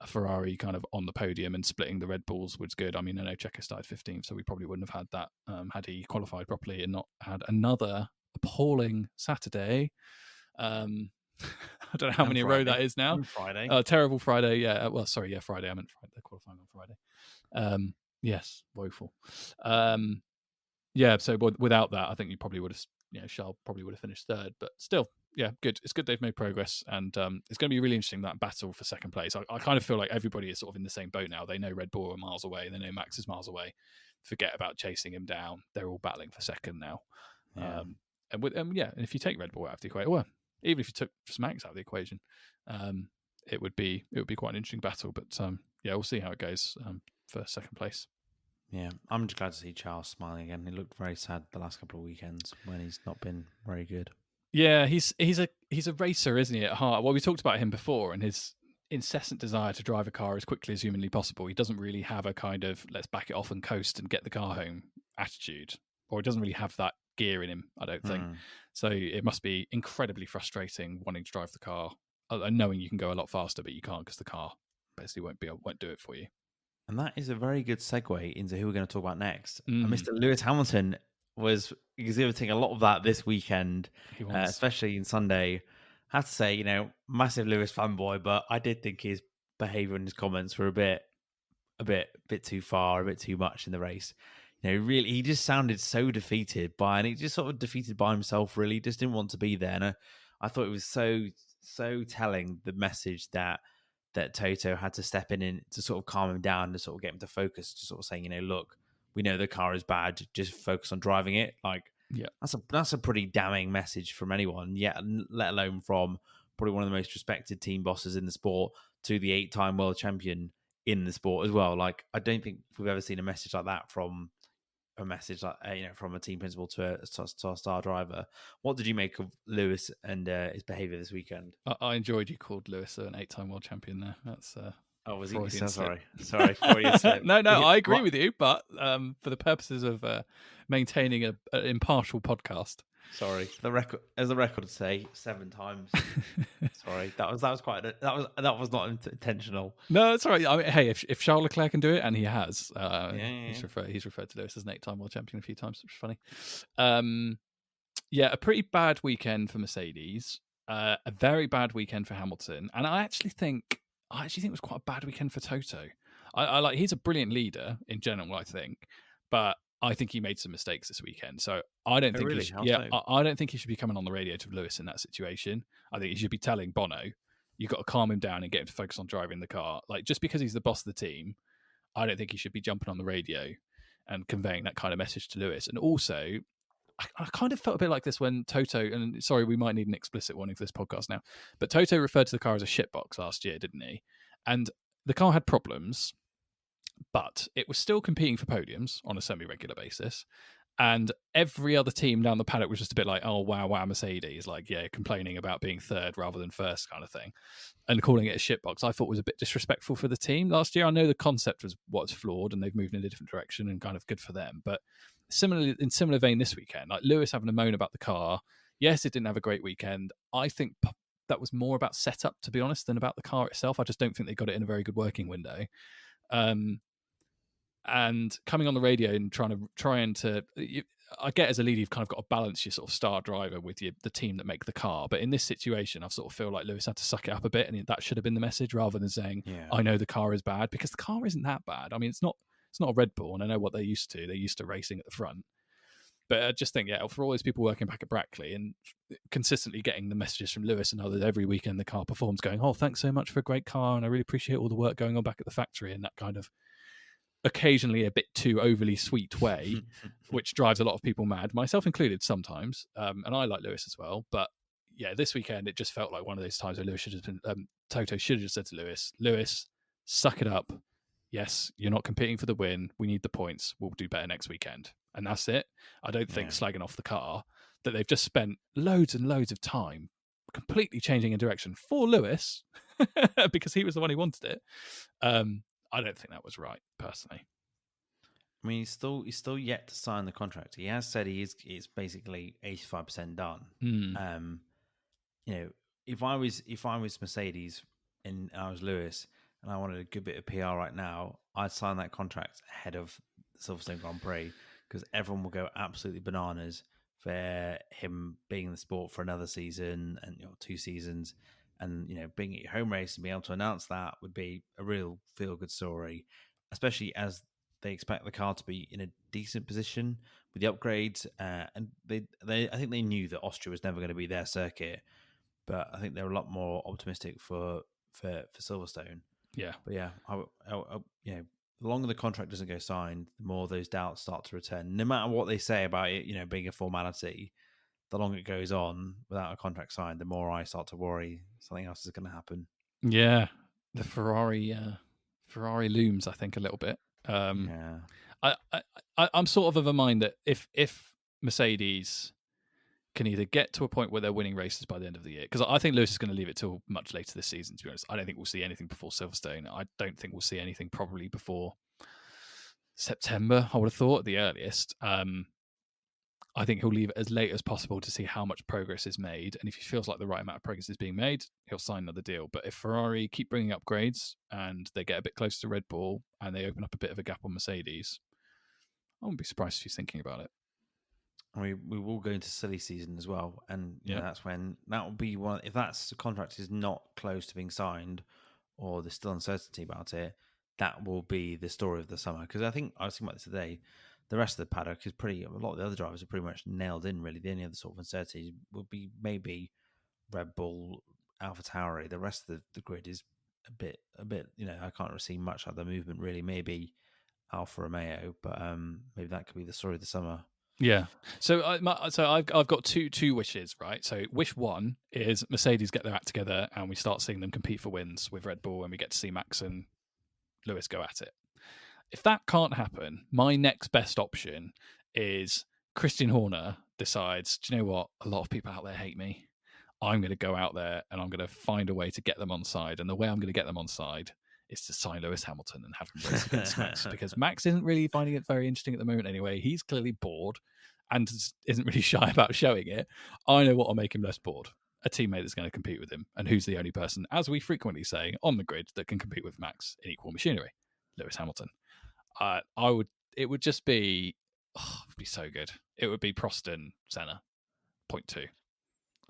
a Ferrari kind of on the podium, and splitting the Red Bulls was good. I mean, I know Checo started 15th, so we probably wouldn't have had that had he qualified properly and not had another appalling Saturday. I don't know how many in a row that is now. Friday. Terrible Friday. Yeah. Well, sorry. Yeah, Friday. I meant Friday. They're qualifying on Friday. Yes, woeful. Yeah. So without that, I think you probably would have. Charles probably would have finished third. But still, yeah, good. It's good they've made progress, and it's going to be really interesting, that battle for second place. I kind of feel like everybody is sort of in the same boat now. They know Red Bull are miles away. They know Max is miles away. Forget about chasing him down. They're all battling for second now. Yeah. And if you take Red Bull out of the equation, well, even if you took just Max out of the equation, it would be quite an interesting battle. But we'll see how it goes for second place. Yeah, I'm just glad to see Charles smiling again. He looked very sad the last couple of weekends when he's not been very good. Yeah, he's a racer, isn't he, at heart? Well, we talked about him before and his incessant desire to drive a car as quickly as humanly possible. He doesn't really have a kind of let's back it off and coast and get the car home attitude, or he doesn't really have that gear in him, I don't think. So it must be incredibly frustrating wanting to drive the car and knowing you can go a lot faster, but you can't because the car basically won't do it for you. And that is a very good segue into who we're going to talk about next. Mr. Lewis Hamilton was exhibiting a lot of that this weekend, especially in Sunday. I have to say, massive Lewis fanboy, but I did think his behaviour and his comments were a bit too far, a bit too much in the race. Really, he just sounded so defeated and he just sort of defeated by himself, really. He just didn't want to be there. And I thought it was so telling, the message that Toto had to step in to sort of calm him down, to sort of get him to focus, to sort of saying, look, we know the car is bad, just focus on driving it. That's a pretty damning message from anyone, let alone from probably one of the most respected team bosses in the sport to the 8-time world champion in the sport as well. Like, I don't think we've ever seen a message like that from from a team principal to a star driver. What did you make of Lewis and his behaviour this weekend? I enjoyed you called Lewis an 8-time world champion there. That's Oh, was he? Freudian slip. Sorry, Freudian slip. No, I agree with you, but for the purposes of maintaining an impartial podcast. Sorry, the record, as the record would say, 7 times. Sorry, that was that was not intentional. No, it's all right. I mean, hey, if Charles Leclerc can do it, and he has, he's referred to Lewis as an 8-time world champion a few times, which is funny. Yeah, a pretty bad weekend for Mercedes, a very bad weekend for Hamilton, and I actually think it was quite a bad weekend for Toto. I like he's a brilliant leader in general, I think, but I think he made some mistakes this weekend. So I don't think I don't think he should be coming on the radio to Lewis in that situation. I think he should be telling Bono, you've got to calm him down and get him to focus on driving the car. Like, just because he's the boss of the team, I don't think he should be jumping on the radio and conveying that kind of message to Lewis. And also, I kind of felt a bit like this when Toto, and sorry, we might need an explicit warning for this podcast now, but Toto referred to the car as a shitbox last year, didn't he? And the car had problems, but it was still competing for podiums on a semi-regular basis. And every other team down the paddock was just a bit like, oh, wow, Mercedes, like, yeah, complaining about being third rather than first kind of thing. And calling it a shitbox, I thought was a bit disrespectful for the team last year. I know the concept was what's flawed and they've moved in a different direction and kind of good for them. But similarly, in similar vein this weekend, like Lewis having a moan about the car. Yes, it didn't have a great weekend. I think that was more about setup, to be honest, than about the car itself. I just don't think they got it in a very good working window. And coming on the radio and trying to I get as a leader, you've kind of got to balance your sort of star driver with the team that make the car. But in this situation, I sort of feel like Lewis had to suck it up a bit, and that should have been the message rather than saying, I know the car is bad, because the car isn't that bad. I mean, it's not a Red Bull, and I know what they're used to. They're used to racing at the front. But I just think, for all those people working back at Brackley and consistently getting the messages from Lewis and others every weekend the car performs, going, oh, thanks so much for a great car, and I really appreciate all the work going on back at the factory, and that kind of occasionally a bit too overly sweet way, which drives a lot of people mad, myself included sometimes. And I like Lewis as well. But yeah, this weekend, it just felt like one of those times where Toto should have just said to Lewis, suck it up. Yes, you're not competing for the win. We need the points. We'll do better next weekend. And that's it. I don't think slagging off the car, that they've just spent loads and loads of time completely changing a direction for Lewis because he was the one who wanted it. I don't think that was right, personally. I mean, he's still yet to sign the contract. He has said he's basically 85% done. If I was Mercedes and I was Lewis and I wanted a good bit of PR right now, I'd sign that contract ahead of Silverstone Grand Prix, because everyone will go absolutely bananas for him being in the sport for another season and 2 seasons. And, being at your home race and being able to announce that would be a real feel-good story, especially as they expect the car to be in a decent position with the upgrades. And I think they knew that Austria was never going to be their circuit, but I think they're a lot more optimistic for Silverstone. Yeah. But yeah, the longer the contract doesn't go signed, the more those doubts start to return. No matter what they say about it, being a formality, the longer it goes on without a contract signed, the more I start to worry something else is going to happen. Yeah, the Ferrari looms, I think, a little bit. I'm sort of a mind that if Mercedes can either get to a point where they're winning races by the end of the year, because I think Lewis is going to leave it till much later this season, to be honest. I don't think we'll see anything before Silverstone. I don't think we'll see anything probably before September, I would have thought, at the earliest. I think he'll leave it as late as possible to see how much progress is made. And if he feels like the right amount of progress is being made, he'll sign another deal. But if Ferrari keep bringing upgrades and they get a bit closer to Red Bull and they open up a bit of a gap on Mercedes, I wouldn't be surprised if he's thinking about it. I mean, we will go into silly season as well. And that's when that will be one. If the contract is not close to being signed or there's still uncertainty about it, that will be the story of the summer. Because I think I was thinking about this today. The rest of the paddock is a lot of the other drivers are pretty much nailed in, really. The only other sort of uncertainty will be maybe Red Bull, AlphaTauri. The rest of the grid is a bit, I can't really see much other movement, really. Maybe Alfa Romeo, but maybe that could be the story of the summer. Yeah. So I've got two wishes, right? So wish one is Mercedes get their act together and we start seeing them compete for wins with Red Bull, and we get to see Max and Lewis go at it. If that can't happen, my next best option is Christian Horner decides, do you know what? A lot of people out there hate me. I'm going to go out there and I'm going to find a way to get them on side. And the way I'm going to get them on side is to sign Lewis Hamilton and have him race against Max, because Max isn't really finding it very interesting at the moment anyway. He's clearly bored and isn't really shy about showing it. I know what will make him less bored. A teammate that's going to compete with him, and who's the only person, as we frequently say, on the grid that can compete with Max in equal machinery? Lewis Hamilton. It would just be, it'd be so good. It would be Prost and Senna, 0.2.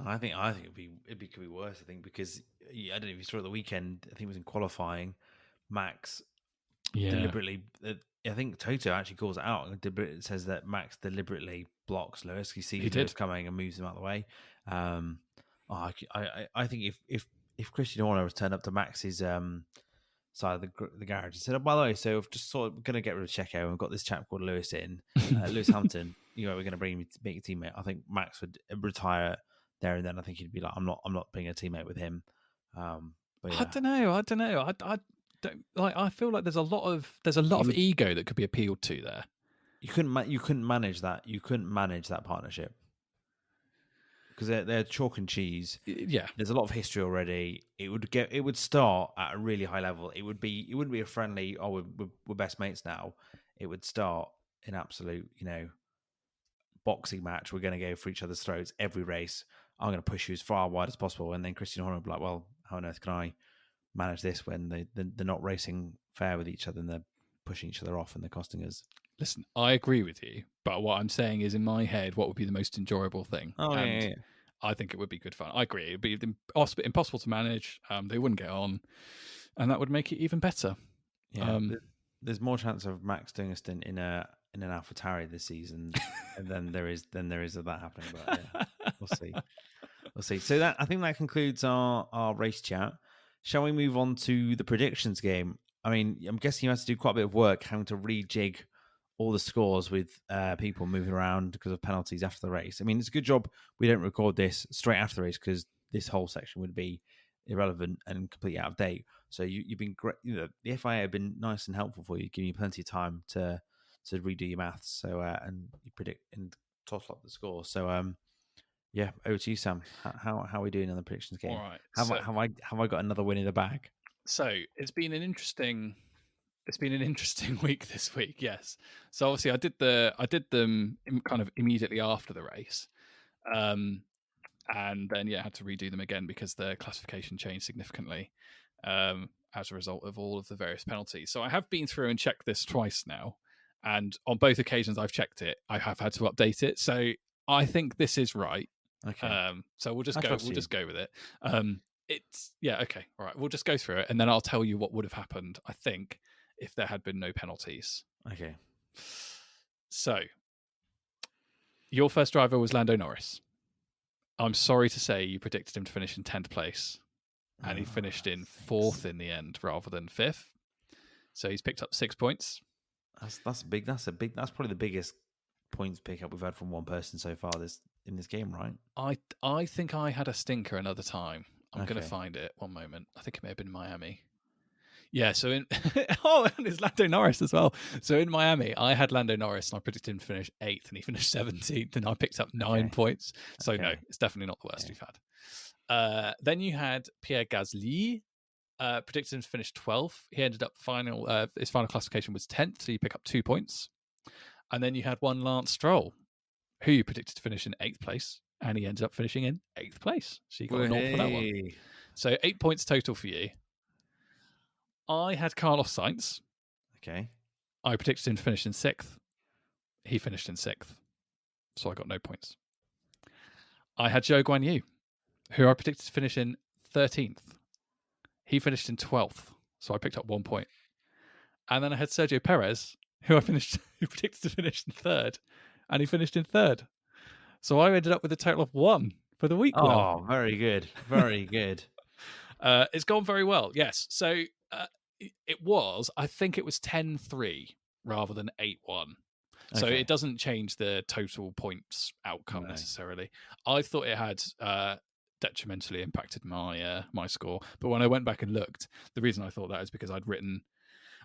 I think could be worse. I think because I don't know if you saw at the weekend. I think it was in qualifying. Max deliberately. I think Toto actually calls it out. It says that Max deliberately blocks Lewis. He sees Lewis coming and moves him out of the way. I think if Christian Horner was turned up to Max's side of the garage and said, "Oh, by the way, so I've just sort of going to get rid of Checo and we've got this chap called Lewis in, Lewis Hamilton. We're going to bring him to make a teammate." I think Max would retire there and then. I think he'd be like, "I'm not being a teammate with him." But yeah. I don't know. I don't like. I feel like there's a lot of ego that could be appealed to there. You couldn't manage that. You couldn't manage that partnership because they're chalk and cheese. Yeah, there's a lot of history already. It would start at a really high level. It wouldn't be a friendly. Oh, we're best mates now. It would start in absolute, boxing match. We're going to go for each other's throats every race. I'm going to push you as far wide as possible, and then Christian Horner would be like, "Well, how on earth can I manage this when they're not racing fair with each other and they're pushing each other off and they're costing us?" Listen, I agree with you, but what I'm saying is, in my head, what would be the most enjoyable thing? Yeah. I think it would be good fun. I agree. It'd be impossible to manage. They wouldn't get on, and that would make it even better. Yeah, there's more chance of Max doing a stint in an AlphaTauri this season than there is of that happening. But yeah, we'll see. So I think that concludes our race chat. Shall we move on to the predictions game? I mean, I'm guessing you had to do quite a bit of work having to rejig all the scores with people moving around because of penalties after the race. I mean, it's a good job we don't record this straight after the race because this whole section would be irrelevant and completely out of date. So you've been great. The FIA have been nice and helpful for you, giving you plenty of time to redo your maths. So and you predict and toss up the score. So yeah, over to you, Sam. How are we doing in the predictions game? All right. Have I got another win in the bag? So it's been an interesting week this week. Yes. So obviously I did them kind of immediately after the race, and then had to redo them again because the classification changed significantly as a result of all of the various penalties. So I have been through and checked this twice now, and on both occasions I've checked it. I have had to update it. So I think this is right. Okay. So we'll just go with it. Okay. All right. We'll just go through it, and then I'll tell you what would have happened, I think, if there had been no penalties. Okay. So your first driver was Lando Norris. I'm sorry to say you predicted him to finish in 10th place, and he finished in 4th in the end rather than 5th. So he's picked up 6 points. That's probably the biggest points pickup we've had from one person so far in this game, right? I think I had a stinker another time. I'm going to find it. One moment. I think it may have been Miami. Yeah, so and it's Lando Norris as well. So in Miami, I had Lando Norris and I predicted him to finish 8th and he finished 17th and I picked up 9 points. So no, it's definitely not the worst we've had. Then you had Pierre Gasly, predicted him to finish 12th. He ended up his final classification was 10th, so you pick up 2 points. And then you had one Lance Stroll, who you predicted to finish in 8th place, and he ended up finishing in 8th place. So you got a 0 for that one. So 8 points total for you. I had Carlos Sainz. Okay. I predicted him to finish in 6th. He finished in 6th. So I got no points. I had Zhou Guanyu, who I predicted to finish in 13th. He finished in 12th. So I picked up 1 point. And then I had Sergio Perez, who predicted to finish in 3rd. And he finished in 3rd. So I ended up with a total of 1 for the week. Oh, very good. Very good. It's gone very well. Yes. So I think it was 10-3 rather than 8-1. So it doesn't change the total points outcome necessarily. I thought it had detrimentally impacted my score. But when I went back and looked, the reason I thought that is because I'd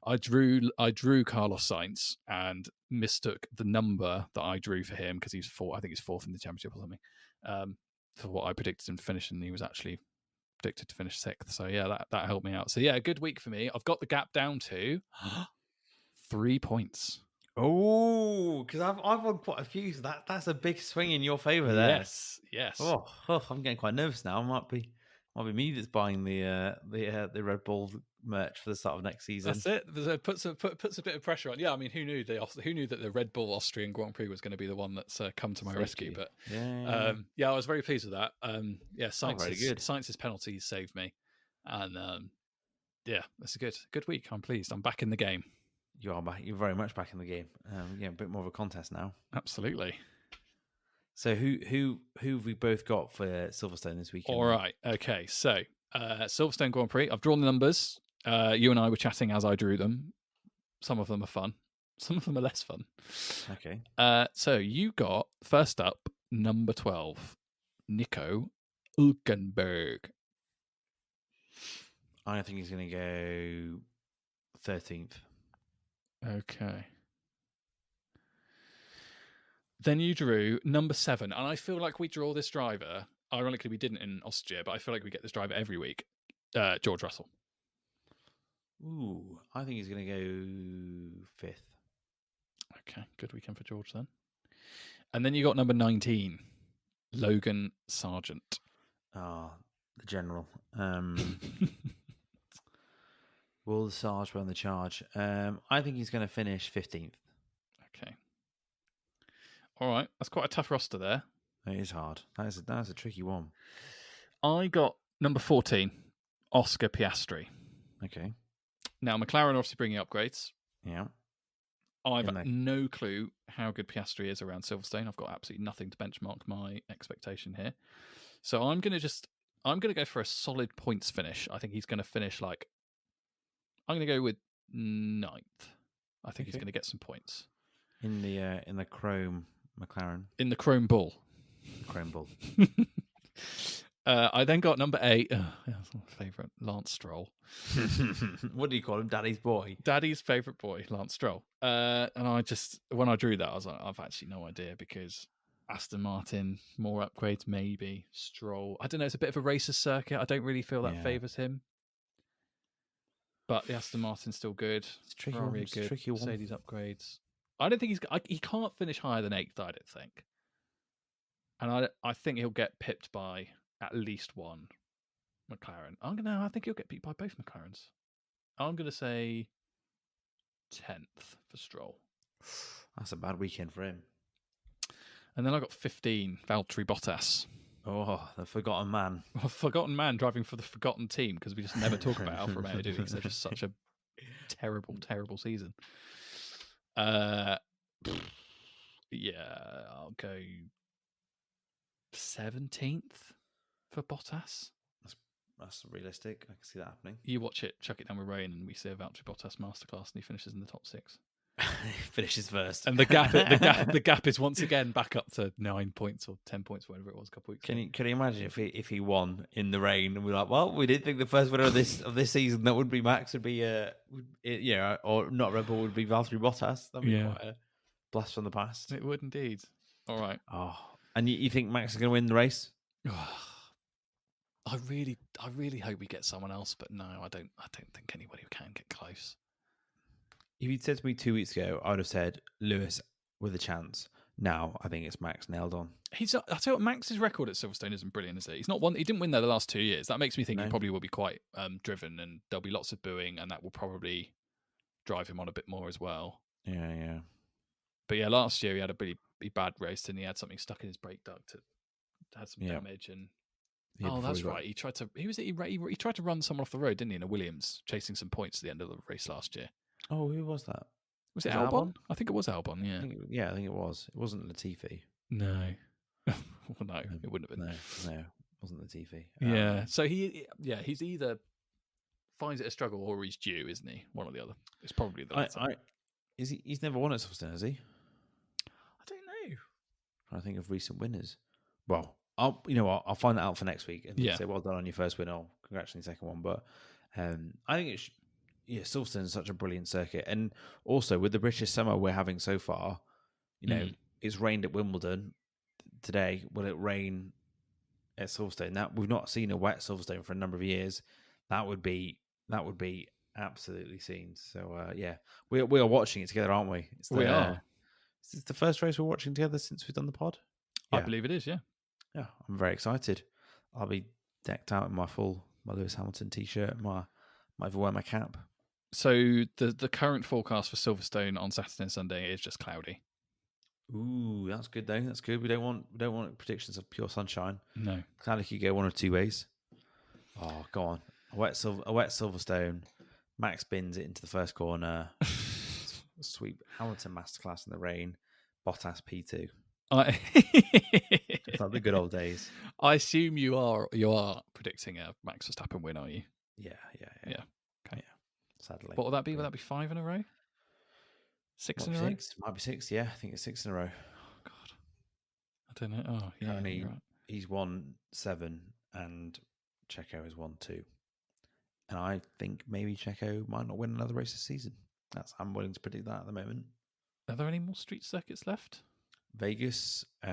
I drew Carlos Sainz and mistook the number that I drew for him because he's fourth. I think he's fourth in the championship or something. For what I predicted him to finish, and he was actually predicted to finish sixth. So yeah, that helped me out. So yeah, a good week for me. I've got the gap down to 3 points. Oh, because I've won quite a few. So that's a big swing in your favour there. Yes. Oh, I'm getting quite nervous now. It might be me that's buying the Red Bull merch for the start of next season. That's it. It puts a bit of pressure on. Yeah, I mean, who knew that the Red Bull Austrian Grand Prix was going to be the one that's come to my rescue? But I was very pleased with that. Sainz's penalties saved me, and that's a good week. I'm pleased. I'm back in the game. You are back. You're very much back in the game. A bit more of a contest now. Absolutely. So who have we both got for Silverstone this weekend? All right. Okay. So Silverstone Grand Prix. I've drawn the numbers. You and I were chatting as I drew them. Some of them are fun. Some of them are less fun. Okay. So you got first up number 12, Nico Hülkenberg. I think he's going to go 13th. Okay. Then you drew number 7, and I feel like we draw this driver. Ironically, we didn't in Austria, but I feel like we get this driver every week. George Russell. Ooh, I think he's going to go 5th. Okay, good weekend for George then. And then you got number 19, Logan Sargent. Ah, the general. Will the Sarge run the charge? I think he's going to finish 15th. Okay. All right, that's quite a tough roster there. It is hard. That's a tricky one. I got number 14, Oscar Piastri. Okay. Now, McLaren are obviously bringing upgrades. Yeah. I've no clue how good Piastri is around Silverstone. I've got absolutely nothing to benchmark my expectation here. So I'm going to go for a solid points finish. I think he's going to finish I'm going to go with 9th. I think he's going to get some points. In the Chrome McLaren. In the Chrome Bull. Chrome Bull. I then got number 8. That's my favourite, Lance Stroll. What do you call him? Daddy's boy. Daddy's favourite boy, Lance Stroll. And when I drew that, I was like, I've actually no idea because Aston Martin, more upgrades, maybe. Stroll. I don't know. It's a bit of a racer's circuit. I don't really feel that favours him. But the Aston Martin's still good. It's tricky. Ferrari good. Tricky one. Mercedes upgrades. I don't think he can't finish higher than 8th. I don't think. And I think he'll get pipped by at least one McLaren. I think he'll get beat by both McLarens. I'm gonna say 10th for Stroll. That's a bad weekend for him. And then I got 15, Valtteri Bottas. Oh, the forgotten man. A forgotten man driving for the forgotten team because we just never talk about Alfa Romeo, do we? Because they're just such a terrible, terrible season. I'll go 17th for Bottas. That's realistic. I can see that happening. You watch it, chuck it down with rain, and we see a Valtteri Bottas masterclass, and he finishes in the top 6. Finishes first, and the gap is once again back up to 9 points or 10 points, whatever it was, a couple weeks. Can you imagine if he won in the rain and we're like, well, we didn't think the first winner of this season that would be Max would be or not Red Bull would be Valtteri Bottas. That'd be quite a blast from the past. It would indeed. All right. Oh, and you think Max is going to win the race? I really hope we get someone else, but no, I don't think anybody can get close. If you'd said to me 2 weeks ago, I would have said Lewis with a chance. Now I think it's Max nailed on. I tell you what, Max's record at Silverstone isn't brilliant, is it? He's not one. He didn't win there the last 2 years. That makes me think he probably will be quite driven, and there'll be lots of booing, and that will probably drive him on a bit more as well. Yeah. But yeah, last year he had a really bad race, and he had something stuck in his brake duct. Had some damage, and that's right. He tried to. He tried to run someone off the road, didn't he? In a Williams, chasing some points at the end of the race last year. Oh, who was that? Was it Albon? I think it was Albon, yeah. I think it was. It wasn't Latifi. No. Well, no, it wouldn't have been. No, it wasn't Latifi. Yeah. So he's either finds it a struggle or he's due, isn't he? One or the other. It's probably the latter. He's never won at Silverstone, has he? I don't know. I think of recent winners. Well, I'll find that out for next week and say well done on your first win. Congrats on your second one. But I think Silverstone is such a brilliant circuit, and also with the British summer we're having so far, it's rained at Wimbledon today. Will it rain at Silverstone? That we've not seen a wet Silverstone for a number of years. That would be absolutely seen. So we are watching it together, aren't we? We are. Is this the first race we're watching together since we've done the pod? I believe it is. Yeah. Yeah, I'm very excited. I'll be decked out in my Lewis Hamilton t-shirt. Might even wear my cap. So the current forecast for Silverstone on Saturday and Sunday is just cloudy. Ooh, that's good though. That's good. We don't want predictions of pure sunshine. No, cloudy could go one of two ways. Oh, go on. A wet Silverstone. Max bins it into the first corner. Sweep Hamilton masterclass in the rain. Bottas P2. It's like the good old days. I assume you are predicting a Max Verstappen win, are you? Yeah. Okay. Yeah. Sadly. What would that be? Would that be 5 in a row? 6 in a row? Might be 6. Yeah, I think it's 6 in a row. Oh God, I don't know. Oh yeah, Currently, right. He's won 7, and Checo has won 2. And I think maybe Checo might not win another race this season. I'm willing to predict that at the moment. Are there any more street circuits left? Vegas. It's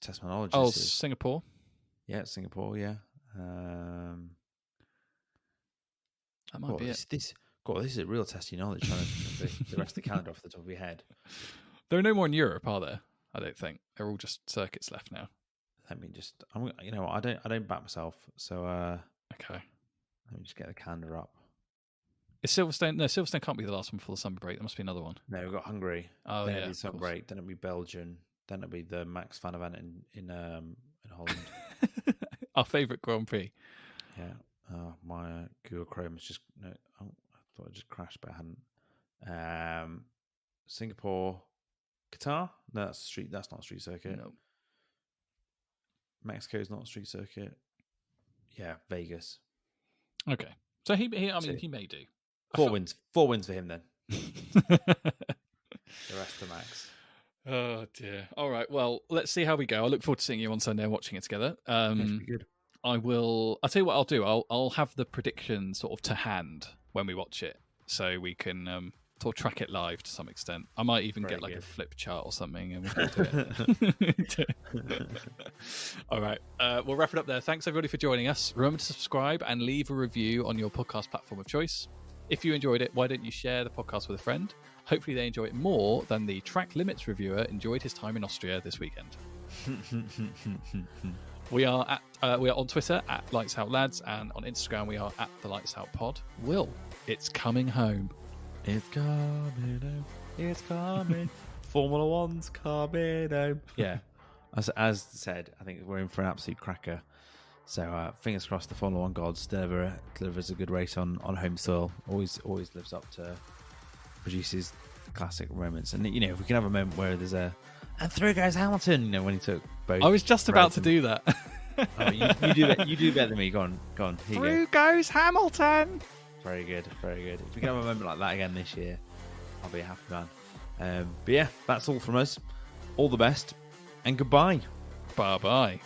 test my knowledge. Oh, Singapore. Yeah, Singapore. Yeah. That might be it. This is a real test of your knowledge. Trying to the rest of the calendar off the top of your head. There are no more in Europe, are there? I don't think they're all just circuits left now. Let me just. I don't back myself. So okay. Let me just get the calendar up. Is Silverstone? No, Silverstone can't be the last one before the summer break. There must be another one. No, we've got Hungary. Oh, then yeah. It'll be summer break. Then it'll be Belgium. Then it'll be the Max fan event in Holland. Our favourite Grand Prix. Yeah. My Google Chrome has just I thought it just crashed, but it hadn't. Singapore, Qatar. No, that's street. That's not a street circuit. No. Mexico's not a street circuit. Yeah, Vegas. Okay, so he may do. 4 wins. 4 wins for him then. The rest of Max. Oh dear. All right. Well, let's see how we go. I look forward to seeing you on Sunday and watching it together. That should be good. I'll tell you what I'll do. I'll have the prediction sort of to hand when we watch it, so we can sort of track it live to some extent. I might even get like a flip chart or something, and we'll do it. All right. We'll wrap it up there. Thanks everybody for joining us. Remember to subscribe and leave a review on your podcast platform of choice. If you enjoyed it, why don't you share the podcast with a friend? Hopefully they enjoy it more than the Track Limits reviewer enjoyed his time in Austria this weekend. We are on Twitter at Lights Out Lads, and on Instagram we are at the Lights Out Pod. Will, it's coming home. It's coming home. It's coming. Formula One's coming home. Yeah. As said, I think we're in for an absolute cracker. So fingers crossed the Formula One gods delivers a good race on home soil. Always lives up to produces classic moments. And if we can have a moment where there's and through goes Hamilton, when he took both. I was just about to do that. You do better than me. Go on. Through goes Hamilton. Very good. If we can have a moment like that again this year, I'll be a happy man. But yeah, that's all from us. All the best and goodbye. Bye bye.